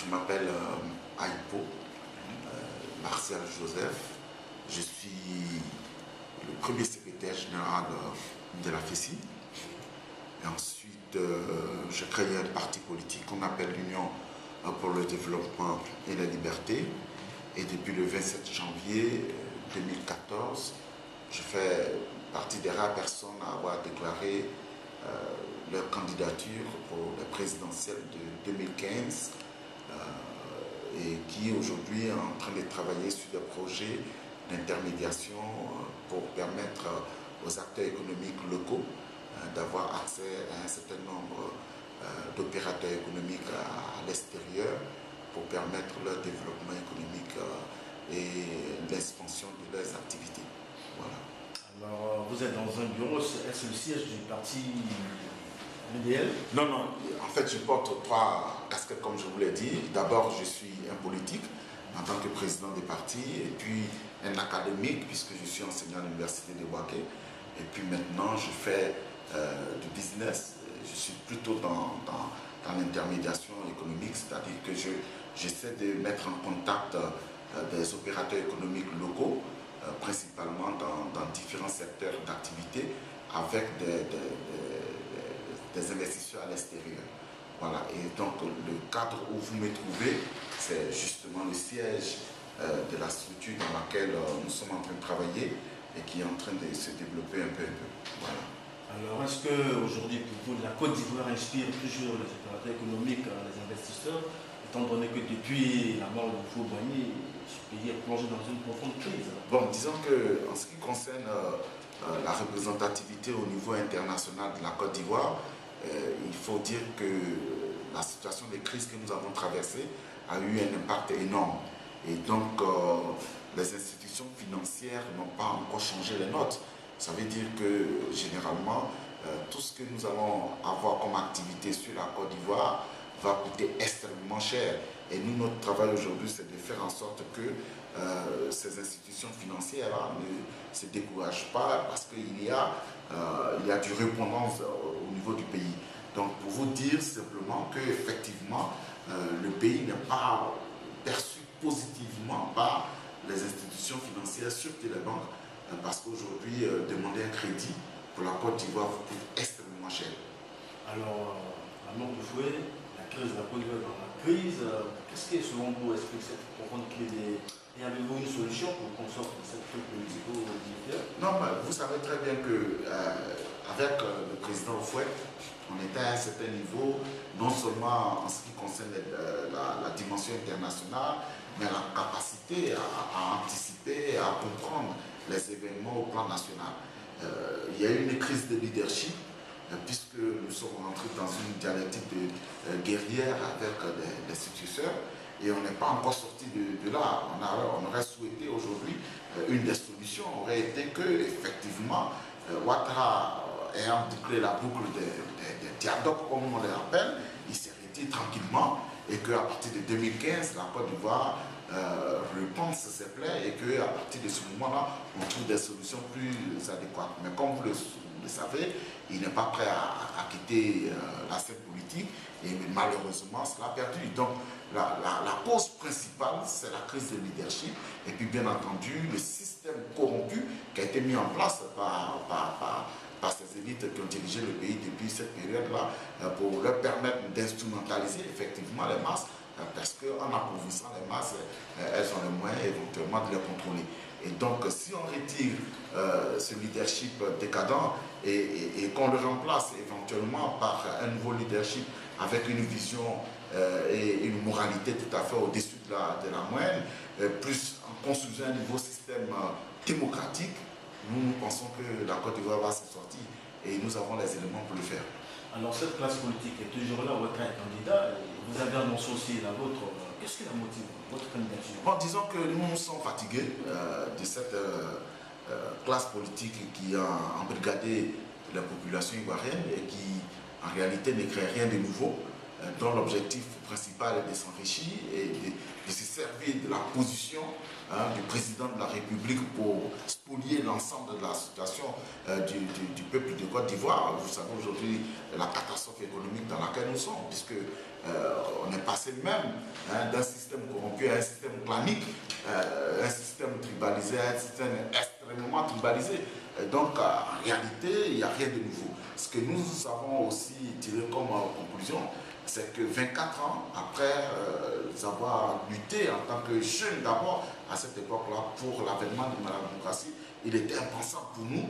m'appelle Aïpo, Martial Joseph. Je suis le premier secrétaire général de la FESI. Et ensuite, j'ai créé un parti politique qu'on appelle l'Union pour le développement et la liberté. Et depuis le 27 janvier 2014, je fais partie des rares personnes à avoir déclaré leur candidature pour la présidentielle de 2015 et qui aujourd'hui est en train de travailler sur des projets d'intermédiation pour permettre aux acteurs économiques locaux d'avoir accès à un certain nombre d'opérateurs économiques à l'extérieur pour permettre leur développement économique et l'expansion de leurs activités. Voilà. Alors, vous êtes dans un bureau, est-ce le siège du parti MDL? Non, non, en fait, je porte trois casquettes, comme je vous l'ai dit. D'abord, je suis un politique en tant que président des partis, et puis un académique, puisque je suis enseignant à l'université de Bouaké. Et puis maintenant, je fais du business. Je suis plutôt dans l'intermédiation économique, c'est-à-dire que j'essaie de mettre en contact des opérateurs économiques locaux, principalement dans différents secteurs d'activité, avec des investisseurs à l'extérieur. Voilà, et donc le cadre où vous me trouvez, c'est justement le siège de la structure dans laquelle nous sommes en train de travailler et qui est en train de se développer un peu. Voilà. Alors, est-ce qu'aujourd'hui, pour vous, la Côte d'Ivoire inspire toujours les opérateurs économiques, les investisseurs, étant donné que depuis la mort de Houphouët-Boigny, ce pays est plongé dans une profonde crise? Bon, disons qu'en ce qui concerne la représentativité au niveau international de la Côte d'Ivoire, il faut dire que la situation de crise que nous avons traversée a eu un impact énorme. Et donc, les institutions financières n'ont pas encore changé les notes. Ça veut dire que, généralement, tout ce que nous allons avoir comme activité sur la Côte d'Ivoire va coûter extrêmement cher. Et nous, notre travail aujourd'hui, c'est de faire en sorte que ces institutions financières ne se découragent pas parce qu'il y a du répondance au niveau du pays. Donc, pour vous dire simplement qu'effectivement, le pays n'est pas perçu positivement par les institutions financières, surtout les banques, parce qu'aujourd'hui, demander un crédit pour la Côte d'Ivoire vous coûte extrêmement cher. Alors, à mort de fouet, la crise de la Côte d'Ivoire dans la crise, qu'est-ce qui, selon vous, explique cette profonde crise? Et avez-vous une solution pour qu'on sorte de cette crise politico-militaire? Non, mais vous savez très bien qu'avec le président Houphouët, on était à un certain niveau, non seulement en ce qui concerne la dimension internationale, mais la capacité à anticiper, à comprendre les événements au plan national. Il y a eu une crise de leadership, puisque nous sommes rentrés dans une dialectique guerrière avec les successeurs, et on n'est pas encore sorti de là. On aurait souhaité aujourd'hui, une des solutions aurait été que, effectivement, Ouattara ayant bouclé la boucle des diadoques, comme on les appelle, il s'est retiré tranquillement, et qu'à partir de 2015, la Côte d'Ivoire repense ses plaies et qu'à partir de ce moment-là, on trouve des solutions plus adéquates. Mais comme vous le savez, il n'est pas prêt à quitter la scène politique et malheureusement, cela a perdu. Donc, la cause principale, c'est la crise de leadership et puis bien entendu, le système corrompu qui a été mis en place par ces élites qui ont dirigé le pays depuis cette période-là pour leur permettre d'instrumentaliser effectivement les masses parce qu'en appauvrissant les masses, elles ont les moyens éventuellement de les contrôler. Et donc, si on retire ce leadership décadent et qu'on le remplace éventuellement par un nouveau leadership avec une vision et une moralité tout à fait au-dessus de la moyenne, plus en construisant un nouveau système démocratique, nous pensons que la Côte d'Ivoire va s'en sortir et nous avons les éléments pour le faire. Alors cette classe politique est toujours là, votre candidat, vous avez annoncé aussi la vôtre. Qu'est-ce qui la motive, votre candidature? Bon, disons que nous sommes fatigués de cette classe politique qui a embrigadé la population ivoirienne et qui en réalité ne crée rien de nouveau. dont l'objectif principal est de s'enrichir et de se servir de la position du président de la République pour spolier l'ensemble de la situation du peuple de Côte d'Ivoire. Vous savez aujourd'hui la catastrophe économique dans laquelle nous sommes, puisque on est passé même d'un système corrompu à un système clanique, un système tribalisé, un système extrêmement tribalisé. Donc en réalité, il n'y a rien de nouveau. Ce que nous avons aussi tiré comme conclusion, c'est que 24 ans après avoir lutté en tant que jeunes d'abord à cette époque-là pour l'avènement de la démocratie, il était impensable pour nous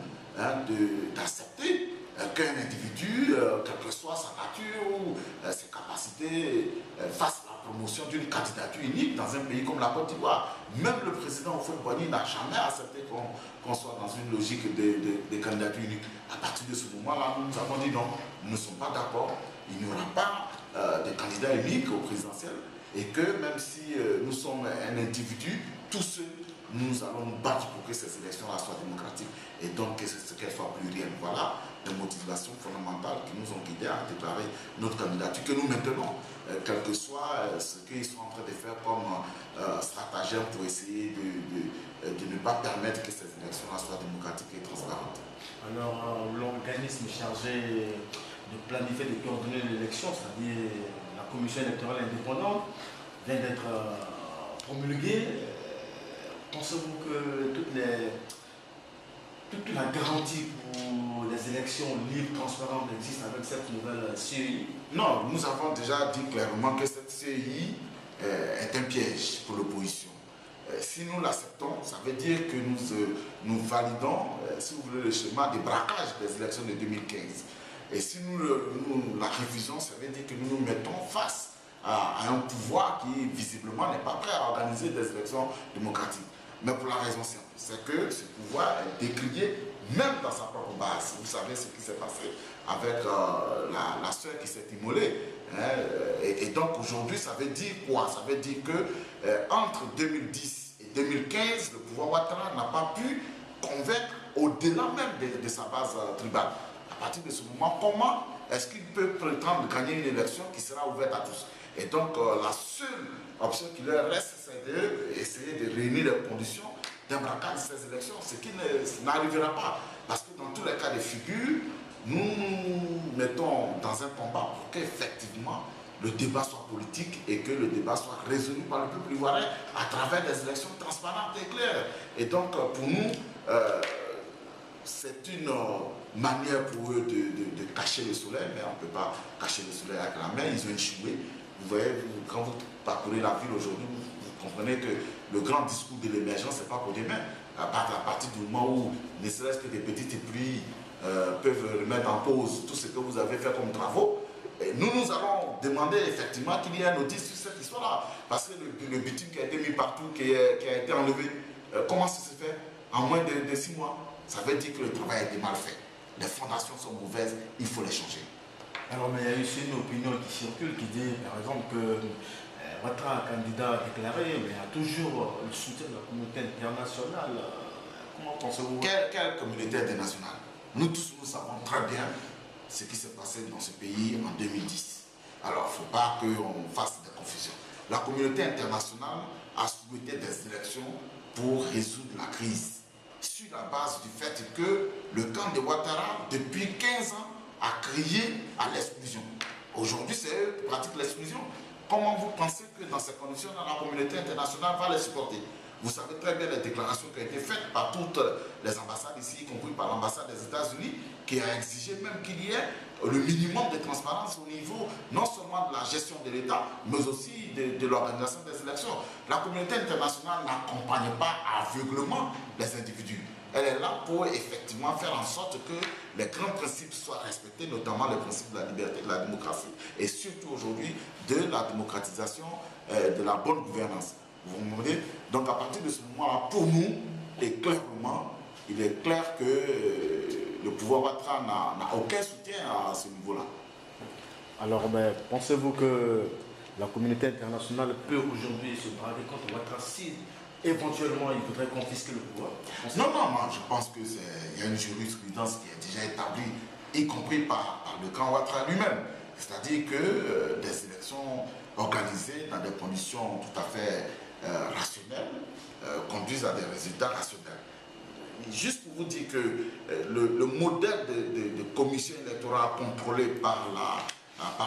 d'accepter qu'un individu, quelle que soit sa nature ou ses capacités, fasse la promotion d'une candidature unique dans un pays comme la Côte d'Ivoire. Même le président Houphouët-Boigny n'a jamais accepté qu'on soit dans une logique de candidature unique. À partir de ce moment-là, nous avons dit non, nous ne sommes pas d'accord, il n'y aura pas de candidat unique au présidentiel et que même si nous sommes un individu, tous ceux, nous allons nous battre pour que ces élections-là soient démocratiques et donc qu'elles soient plurielles. Voilà les motivations fondamentales qui nous ont guidés à déclarer notre candidature que nous maintenons, quel que soit ce qu'ils sont en train de faire comme stratagème pour essayer de ne pas permettre que ces élections-là soient démocratiques et transparentes. Alors, l'organisme chargé de planifier et de coordonner l'élection, c'est-à-dire la commission électorale indépendante, vient d'être promulguée. Pensez-vous que toute la garantie pour les élections libres, transparentes existe avec cette nouvelle CEI? Non, nous avons déjà dit clairement que cette CEI est un piège pour l'opposition. Si nous l'acceptons, ça veut dire que nous validons, si vous voulez, le schéma de braquage des élections de 2015. Et si nous la refusons, ça veut dire que nous nous mettons face à un pouvoir qui visiblement n'est pas prêt à organiser des élections démocratiques. Mais pour la raison simple, c'est que ce pouvoir est décrié même dans sa propre base. Vous savez ce qui s'est passé avec la sœur qui s'est immolée. Et donc aujourd'hui, ça veut dire quoi? Ça veut dire que entre 2010 et 2015, le pouvoir Ouattara n'a pas pu convaincre au-delà même de sa base tribale. À partir de ce moment, comment est-ce qu'il peut prétendre gagner une élection qui sera ouverte à tous? Et donc la seule option qui leur reste, c'est d'essayer de réunir les conditions d'un braquage de ces élections, ce qui n'arrivera pas. Parce que dans tous les cas de figure, nous nous mettons dans un combat pour qu'effectivement le débat soit politique et que le débat soit résolu par le peuple ivoirien à travers des élections transparentes et claires. Et donc pour nous, c'est une manière pour eux de cacher le soleil, mais on ne peut pas cacher le soleil avec la main, ils ont échoué. Vous voyez, quand vous parcourez la ville aujourd'hui, vous comprenez que le grand discours de l'émergence, ce n'est pas pour demain. À partir du moment où, ne serait-ce que des petites pluies peuvent remettre en cause tout ce que vous avez fait comme travaux, et nous allons demander effectivement qu'il y ait un audit sur cette histoire-là. Parce que le bitume qui a été mis partout, qui a été enlevé, comment ça se fait en moins de 6 mois? Ça veut dire que le travail a été mal fait. Les fondations sont mauvaises, il faut les changer. Alors, mais il y a aussi une opinion qui circule qui dit, par exemple, que Ouattara, candidat déclaré, mais a toujours le soutien de la communauté internationale. Comment pensez-vous? Quelle communauté internationale? Nous tous, nous savons très bien ce qui s'est passé dans ce pays en 2010. Alors, il ne faut pas qu'on fasse des confusions. La communauté internationale a souhaité des élections pour résoudre la crise, sur la base du fait que le camp de Ouattara, depuis 15 ans, a crié à l'exclusion. Aujourd'hui, c'est eux qui pratiquent l'exclusion. Comment vous pensez que dans ces conditions, la communauté internationale va les supporter? Vous savez très bien les déclarations qui ont été faites par toutes les ambassades ici, y compris par l'ambassade des États-Unis, qui a exigé même qu'il y ait le minimum de transparence au niveau non seulement de la gestion de l'État, mais aussi de l'organisation des élections. La communauté internationale n'accompagne pas aveuglement les individus. Elle est là pour effectivement faire en sorte que les grands principes soient respectés, notamment les principes de la liberté, de la démocratie, et surtout aujourd'hui de la démocratisation, de la bonne gouvernance. Vous me comprenez? Donc à partir de ce moment-là, pour nous, et clairement, il est clair que le pouvoir Ouattara n'a aucun soutien à ce niveau-là. Alors, pensez-vous que la communauté internationale peut aujourd'hui se braquer contre Ouattara si éventuellement il faudrait confisquer le pouvoir? Non, moi je pense qu'il y a une jurisprudence qui est déjà établie, y compris par le camp Ouattara lui-même. C'est-à-dire que des élections organisées dans des conditions tout à fait rationnelles conduisent à des résultats rationnels. Juste pour vous dire que le modèle de commission électorale contrôlée par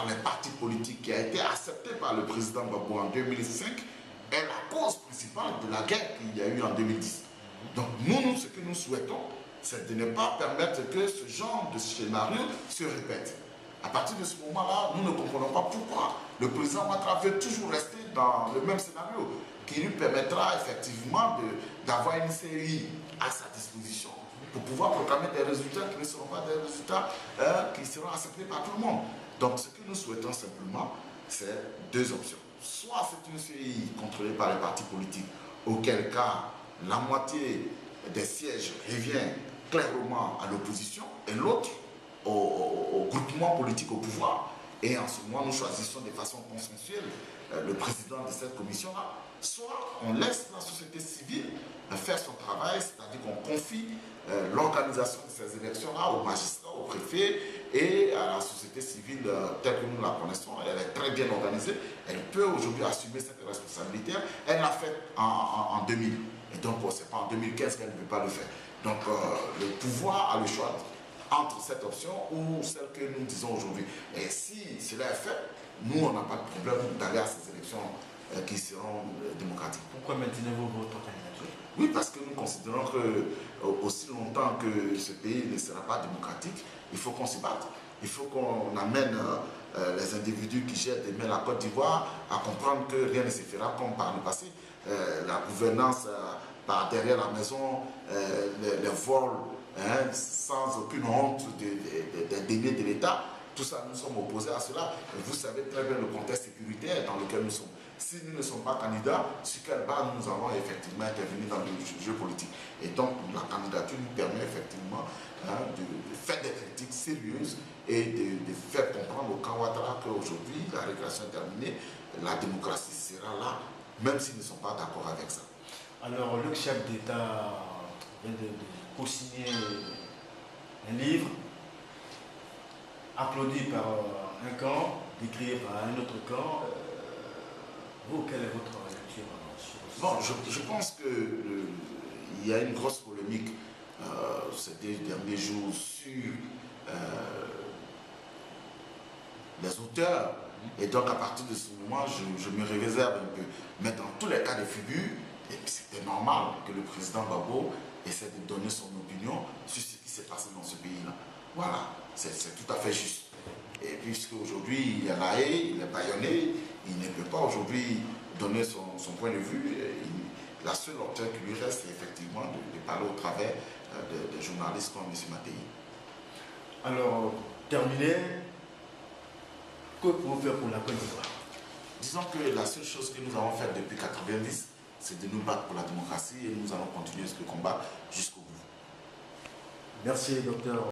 les partis politiques qui a été accepté par le président Gbagbo en 2005 est la cause principale de la guerre qu'il y a eu en 2010. Donc nous, ce que nous souhaitons, c'est de ne pas permettre que ce genre de scénario se répète. À partir de ce moment-là, nous ne comprenons pas pourquoi le président Ouattara veut toujours rester dans le même scénario, qui lui permettra effectivement d'avoir une série à sa disposition pour pouvoir proclamer des résultats qui ne seront pas des résultats qui seront acceptés par tout le monde. Donc ce que nous souhaitons simplement, c'est deux options. Soit c'est une série contrôlée par les partis politiques, auquel cas la moitié des sièges revient clairement à l'opposition et l'autre au groupement politique au pouvoir. Et en ce moment, nous choisissons de façon consensuelle le président de cette commission-là. Soit on laisse la société civile faire son travail, c'est-à-dire qu'on confie l'organisation de ces élections-là aux magistrats, aux préfets et à la société civile telle que nous la connaissons. Elle est très bien organisée. Elle peut aujourd'hui assumer cette responsabilité. Elle l'a fait en 2000. Et donc, ce n'est pas en 2015 qu'elle ne peut pas le faire. Donc, le pouvoir a le choix entre cette option ou celle que nous disons aujourd'hui. Et si cela est fait, nous, on n'a pas de problème d'aller à ces élections qui seront démocratiques. Pourquoi maintenez-vous votre candidature? Oui, parce que nous considérons que aussi longtemps que ce pays ne sera pas démocratique, il faut qu'on se batte. Il faut qu'on amène les individus qui gèrent demain la Côte d'Ivoire à comprendre que rien ne se fera comme par le passé. La gouvernance par derrière la maison, les vols, sans aucune honte des délais de l'État, tout ça, nous sommes opposés à cela. Et vous savez très bien le contexte sécuritaire dans lequel nous sommes. Si nous ne sommes pas candidats, sur quelle base nous allons effectivement intervenir dans le jeu politique. Et donc, la candidature nous permet effectivement de faire des critiques sérieuses et de faire comprendre au camp Ouattara qu'aujourd'hui, la récréation est terminée, la démocratie sera là, même s'ils ne sont pas d'accord avec ça. Alors, le chef d'État vient de co-signer un livre applaudi par un camp, décrié par un autre camp. Vous, quelle est votre lecture sur bon, je pense qu'il y a une grosse polémique ces derniers jours sur les auteurs. Et donc, à partir de ce moment, je me réserve un peu. Mais dans tous les cas de figure, c'était normal que le président Gbagbo essaie de donner son opinion sur ce qui s'est passé dans ce pays-là. Voilà, c'est tout à fait juste. Et puisque aujourd'hui il est là, il est bâillonné, il ne peut pas aujourd'hui donner son point de vue. La seule option qui lui reste, c'est effectivement de parler au travers des journalistes comme M. Mattei. Alors, terminé, que pouvez-vous faire pour la Côte d'Ivoire? Disons que la seule chose que nous avons fait depuis 1990, c'est de nous battre pour la démocratie et nous allons continuer ce combat jusqu'au bout. Merci, docteur.